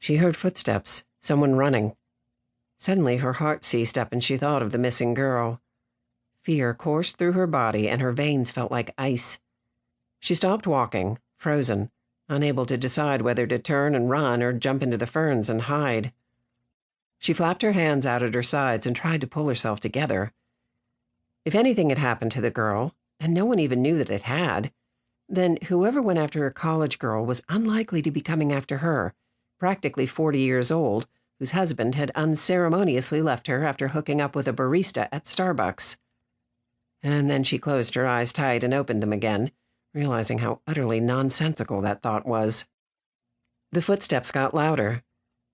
She heard footsteps, someone running. Suddenly her heart seized up and she thought of the missing girl. Fear coursed through her body and her veins felt like ice. She stopped walking, frozen, unable to decide whether to turn and run or jump into the ferns and hide. She flapped her hands out at her sides and tried to pull herself together. If anything had happened to the girl, and no one even knew that it had, then whoever went after a college girl was unlikely to be coming after her, practically 40 years old, whose husband had unceremoniously left her after hooking up with a barista at Starbucks. And then she closed her eyes tight and opened them again, realizing how utterly nonsensical that thought was. The footsteps got louder.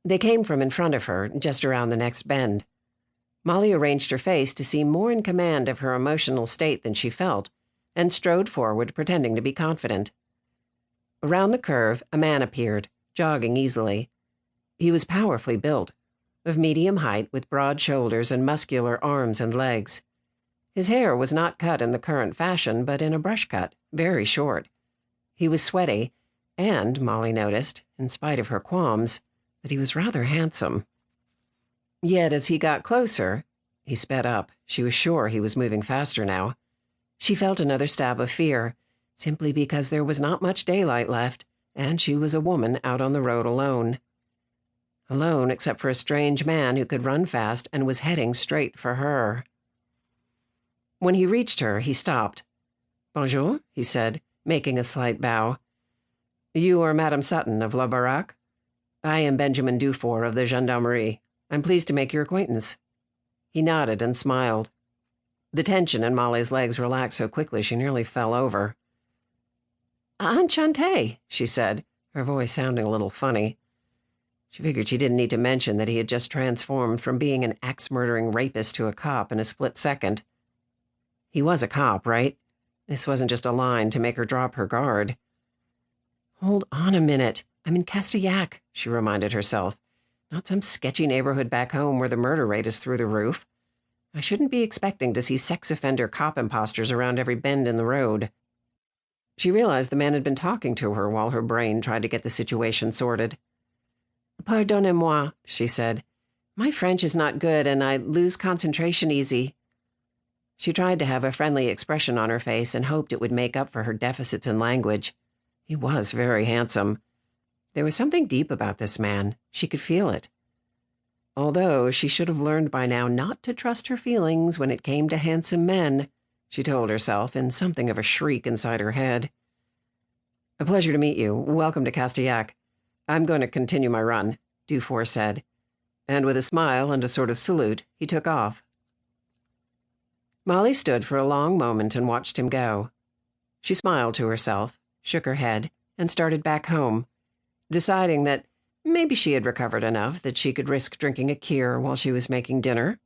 They came from in front of her, just around the next bend. Molly arranged her face to seem more in command of her emotional state than she felt, and strode forward, pretending to be confident. Around the curve, a man appeared, jogging easily. He was powerfully built, of medium height with broad shoulders and muscular arms and legs. His hair was not cut in the current fashion, but in a brush cut, very short. He was sweaty, and, Molly noticed, in spite of her qualms, that he was rather handsome. Yet as he got closer, he sped up. She was sure he was moving faster now. She felt another stab of fear, simply because there was not much daylight left, and she was a woman out on the road alone. Alone except for a strange man who could run fast and was heading straight for her. When he reached her, he stopped. "Bonjour," he said, making a slight bow. "You are Madame Sutton of La Baraque? I am Benjamin Dufour of the gendarmerie. I'm pleased to make your acquaintance." He nodded and smiled. The tension in Molly's legs relaxed so quickly she nearly fell over. "Enchanté," she said, her voice sounding a little funny. She figured she didn't need to mention that he had just transformed from being an axe-murdering rapist to a cop in a split second. He was a cop, right? This wasn't just a line to make her drop her guard. "Hold on a minute. I'm in Castillac," she reminded herself. "Not some sketchy neighborhood back home where the murder rate is through the roof. I shouldn't be expecting to see sex offender cop imposters around every bend in the road." She realized the man had been talking to her while her brain tried to get the situation sorted. "Pardonnez-moi," she said. "My French is not good and I lose concentration easy." She tried to have a friendly expression on her face and hoped it would make up for her deficits in language. He was very handsome. There was something deep about this man. She could feel it. Although she should have learned by now not to trust her feelings when it came to handsome men, she told herself in something of a shriek inside her head. "A pleasure to meet you. Welcome to Castillac. I'm going to continue my run," Dufour said. And with a smile and a sort of salute, he took off. Molly stood for a long moment and watched him go. She smiled to herself, shook her head, and started back home, deciding that maybe she had recovered enough that she could risk drinking a kir while she was making dinner,